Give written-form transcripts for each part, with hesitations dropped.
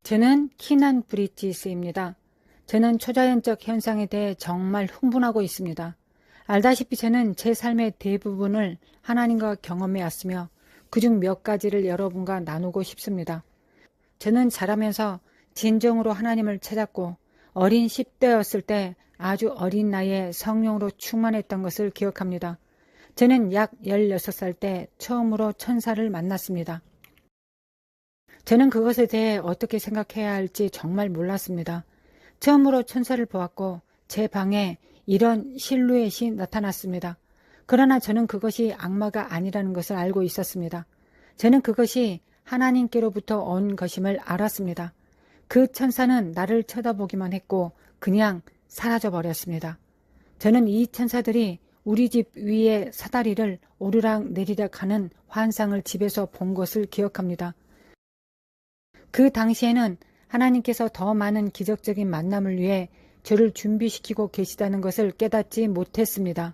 저는 키난 브리티스입니다. 저는 초자연적 현상에 대해 정말 흥분하고 있습니다. 알다시피 저는 제 삶의 대부분을 하나님과 경험해 왔으며 그중 몇 가지를 여러분과 나누고 싶습니다. 저는 자라면서 진정으로 하나님을 찾았고 어린 10대였을 때 아주 어린 나이에 성령으로 충만했던 것을 기억합니다. 저는 약 16살 때 처음으로 천사를 만났습니다. 저는 그것에 대해 어떻게 생각해야 할지 정말 몰랐습니다. 처음으로 천사를 보았고 제 방에 이런 실루엣이 나타났습니다. 그러나 저는 그것이 악마가 아니라는 것을 알고 있었습니다. 저는 그것이 하나님께로부터 온 것임을 알았습니다. 그 천사는 나를 쳐다보기만 했고 그냥 사라져버렸습니다. 저는 이 천사들이 우리 집 위에 사다리를 오르락 내리락 하는 환상을 집에서 본 것을 기억합니다. 그 당시에는 하나님께서 더 많은 기적적인 만남을 위해 저를 준비시키고 계시다는 것을 깨닫지 못했습니다.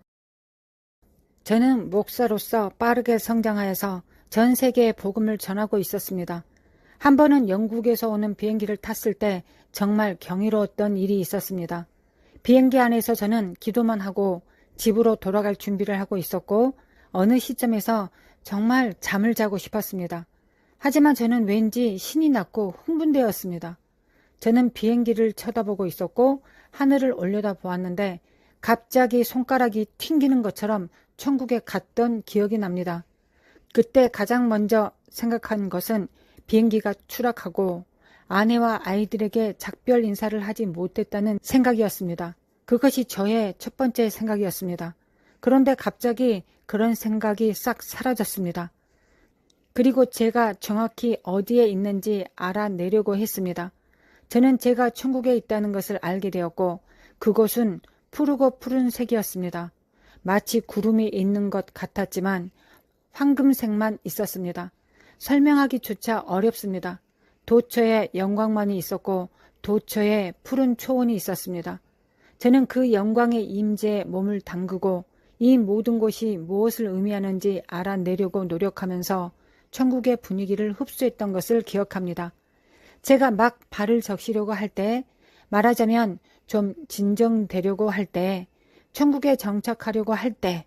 저는 목사로서 빠르게 성장하여서 전 세계에 복음을 전하고 있었습니다. 한 번은 영국에서 오는 비행기를 탔을 때 정말 경이로웠던 일이 있었습니다. 비행기 안에서 저는 기도만 하고 집으로 돌아갈 준비를 하고 있었고 어느 시점에서 정말 잠을 자고 싶었습니다. 하지만 저는 왠지 신이 났고 흥분되었습니다. 저는 비행기를 쳐다보고 있었고 하늘을 올려다보았는데 갑자기 손가락이 튕기는 것처럼 천국에 갔던 기억이 납니다. 그때 가장 먼저 생각한 것은 비행기가 추락하고 아내와 아이들에게 작별 인사를 하지 못했다는 생각이었습니다. 그것이 저의 첫 번째 생각이었습니다. 그런데 갑자기 그런 생각이 싹 사라졌습니다. 그리고 제가 정확히 어디에 있는지 알아내려고 했습니다. 저는 제가 천국에 있다는 것을 알게 되었고 그곳은 푸르고 푸른색이었습니다. 마치 구름이 있는 것 같았지만 황금색만 있었습니다. 설명하기조차 어렵습니다. 도처에 영광만이 있었고 도처에 푸른 초원이 있었습니다. 저는 그 영광의 임재에 몸을 담그고 이 모든 곳이 무엇을 의미하는지 알아내려고 노력하면서 천국의 분위기를 흡수했던 것을 기억합니다. 제가 막 발을 적시려고 할 때, 말하자면 좀 진정되려고 할 때, 천국에 정착하려고 할 때,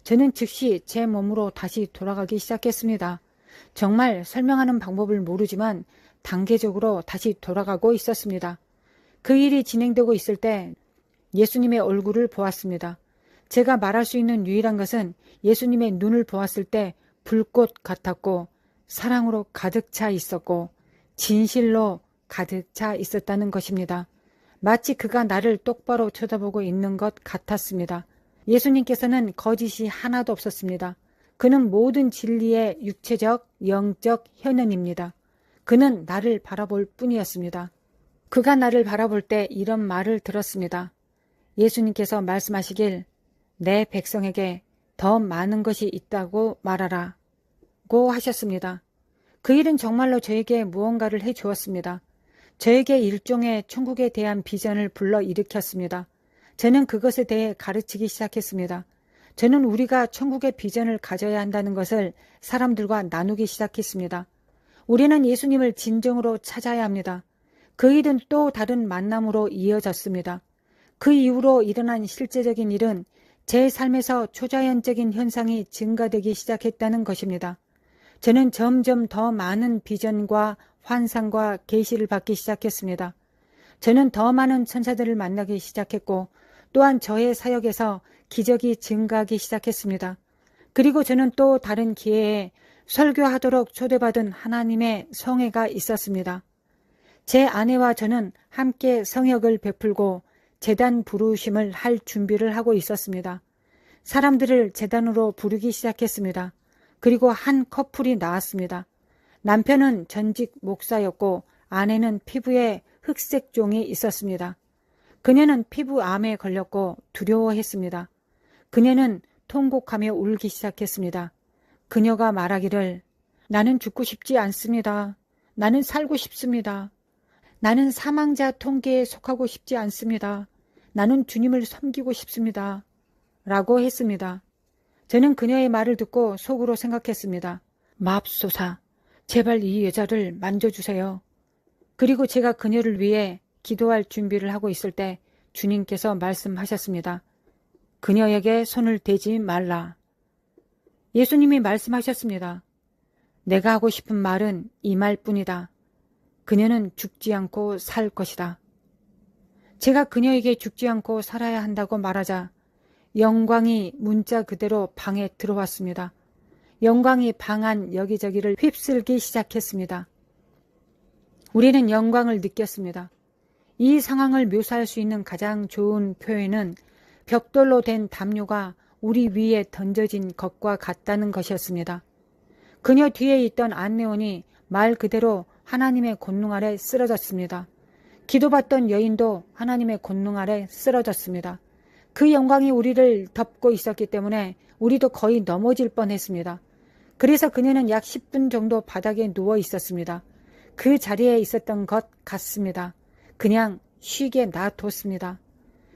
저는 즉시 제 몸으로 다시 돌아가기 시작했습니다. 정말 설명하는 방법을 모르지만 단계적으로 다시 돌아가고 있었습니다. 그 일이 진행되고 있을 때 예수님의 얼굴을 보았습니다. 제가 말할 수 있는 유일한 것은 예수님의 눈을 보았을 때 불꽃 같았고 사랑으로 가득 차 있었고 진실로 가득 차 있었다는 것입니다. 마치 그가 나를 똑바로 쳐다보고 있는 것 같았습니다. 예수님께서는 거짓이 하나도 없었습니다. 그는 모든 진리의 육체적, 영적 현현입니다. 그는 나를 바라볼 뿐이었습니다. 그가 나를 바라볼 때 이런 말을 들었습니다. 예수님께서 말씀하시길 내 백성에게 더 많은 것이 있다고 말하라 고 하셨습니다. 그 일은 정말로 저에게 무언가를 해주었습니다. 저에게 일종의 천국에 대한 비전을 불러일으켰습니다. 저는 그것에 대해 가르치기 시작했습니다. 저는 우리가 천국의 비전을 가져야 한다는 것을 사람들과 나누기 시작했습니다. 우리는 예수님을 진정으로 찾아야 합니다. 그 일은 또 다른 만남으로 이어졌습니다. 그 이후로 일어난 실제적인 일은 제 삶에서 초자연적인 현상이 증가되기 시작했다는 것입니다. 저는 점점 더 많은 비전과 환상과 계시를 받기 시작했습니다. 저는 더 많은 천사들을 만나기 시작했고 또한 저의 사역에서 기적이 증가하기 시작했습니다. 그리고 저는 또 다른 기회에 설교하도록 초대받은 하나님의 성회가 있었습니다. 제 아내와 저는 함께 성역을 베풀고 제단 부르심을 할 준비를 하고 있었습니다. 사람들을 제단으로 부르기 시작했습니다. 그리고 한 커플이 나왔습니다. 남편은 전직 목사였고 아내는 피부에 흑색 종이 있었습니다. 그녀는 피부암에 걸렸고 두려워했습니다. 그녀는 통곡하며 울기 시작했습니다. 그녀가 말하기를 나는 죽고 싶지 않습니다. 나는 살고 싶습니다. 나는 사망자 통계에 속하고 싶지 않습니다. 나는 주님을 섬기고 싶습니다. 라고 했습니다. 저는 그녀의 말을 듣고 속으로 생각했습니다. 맙소사, 제발 이 여자를 만져주세요. 그리고 제가 그녀를 위해 기도할 준비를 하고 있을 때 주님께서 말씀하셨습니다. 그녀에게 손을 대지 말라. 예수님이 말씀하셨습니다. 내가 하고 싶은 말은 이 말뿐이다. 그녀는 죽지 않고 살 것이다. 제가 그녀에게 죽지 않고 살아야 한다고 말하자 영광이 문자 그대로 방에 들어왔습니다. 영광이 방 안 여기저기를 휩쓸기 시작했습니다. 우리는 영광을 느꼈습니다. 이 상황을 묘사할 수 있는 가장 좋은 표현은 벽돌로 된 담요가 우리 위에 던져진 것과 같다는 것이었습니다. 그녀 뒤에 있던 안내원이 말 그대로 하나님의 권능 아래 쓰러졌습니다. 기도받던 여인도 하나님의 권능 아래 쓰러졌습니다. 그 영광이 우리를 덮고 있었기 때문에 우리도 거의 넘어질 뻔했습니다. 그래서 그녀는 약 10분 정도 바닥에 누워 있었습니다. 그 자리에 있었던 것 같습니다. 그냥 쉬게 놔뒀습니다.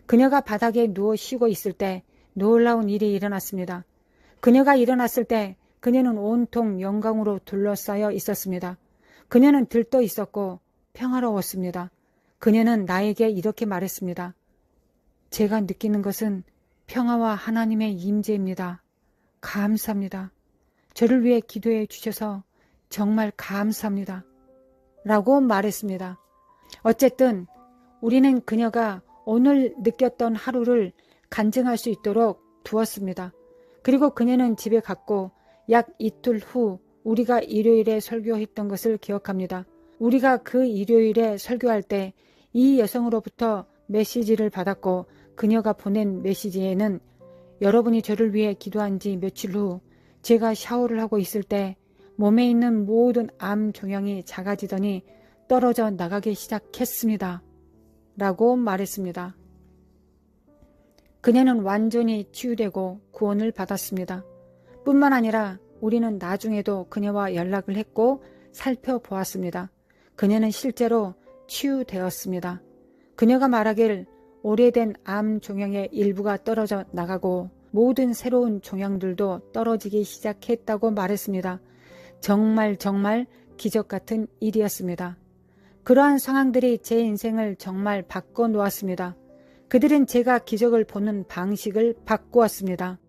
그녀가 바닥에 누워 쉬고 있을 때 놀라운 일이 일어났습니다. 그녀가 일어났을 때 그녀는 온통 영광으로 둘러싸여 있었습니다. 그녀는 들떠 있었고 평화로웠습니다. 그녀는 나에게 이렇게 말했습니다. 제가 느끼는 것은 평화와 하나님의 임재입니다. 감사합니다. 저를 위해 기도해 주셔서 정말 감사합니다. 라고 말했습니다. 어쨌든 우리는 그녀가 오늘 느꼈던 하루를 간증할 수 있도록 두었습니다. 그리고 그녀는 집에 갔고 약 이틀 후 우리가 일요일에 설교했던 것을 기억합니다. 우리가 그 일요일에 설교할 때 이 여성으로부터 메시지를 받았고 그녀가 보낸 메시지에는 여러분이 저를 위해 기도한 지 며칠 후 제가 샤워를 하고 있을 때 몸에 있는 모든 암 종양이 작아지더니 떨어져 나가기 시작했습니다. 라고 말했습니다. 그녀는 완전히 치유되고 구원을 받았습니다. 뿐만 아니라 우리는 나중에도 그녀와 연락을 했고 살펴보았습니다. 그녀는 실제로 치유되었습니다. 그녀가 말하길 오래된 암 종양의 일부가 떨어져 나가고 모든 새로운 종양들도 떨어지기 시작했다고 말했습니다. 정말 기적 같은 일이었습니다. 그러한 상황들이 제 인생을 정말 바꿔놓았습니다. 그들은 제가 기적을 보는 방식을 바꾸었습니다.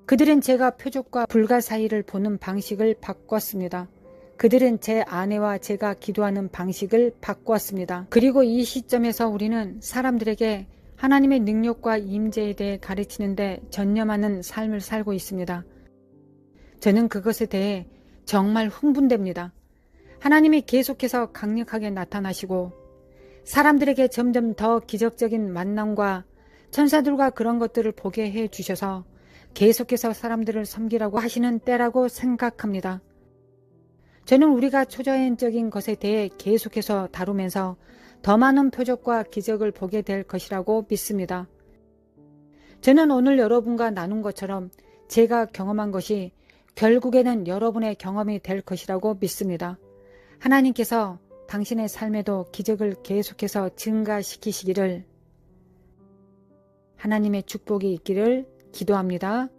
그들은 제가 표적과 불가 사이를 보는 방식을 바꿨습니다. 그들은 제 아내와 제가 기도하는 방식을 바꾸었습니다. 그리고 이 시점에서 우리는 사람들에게 하나님의 능력과 임재에 대해 가르치는데 전념하는 삶을 살고 있습니다. 저는 그것에 대해 정말 흥분됩니다. 하나님이 계속해서 강력하게 나타나시고 사람들에게 점점 더 기적적인 만남과 천사들과 그런 것들을 보게 해 주셔서 계속해서 사람들을 섬기라고 하시는 때라고 생각합니다. 저는 우리가 초자연적인 것에 대해 계속해서 다루면서 더 많은 표적과 기적을 보게 될 것이라고 믿습니다. 저는 오늘 여러분과 나눈 것처럼 제가 경험한 것이 결국에는 여러분의 경험이 될 것이라고 믿습니다. 하나님께서 당신의 삶에도 기적을 계속해서 증가시키시기를 하나님의 축복이 있기를 기도합니다.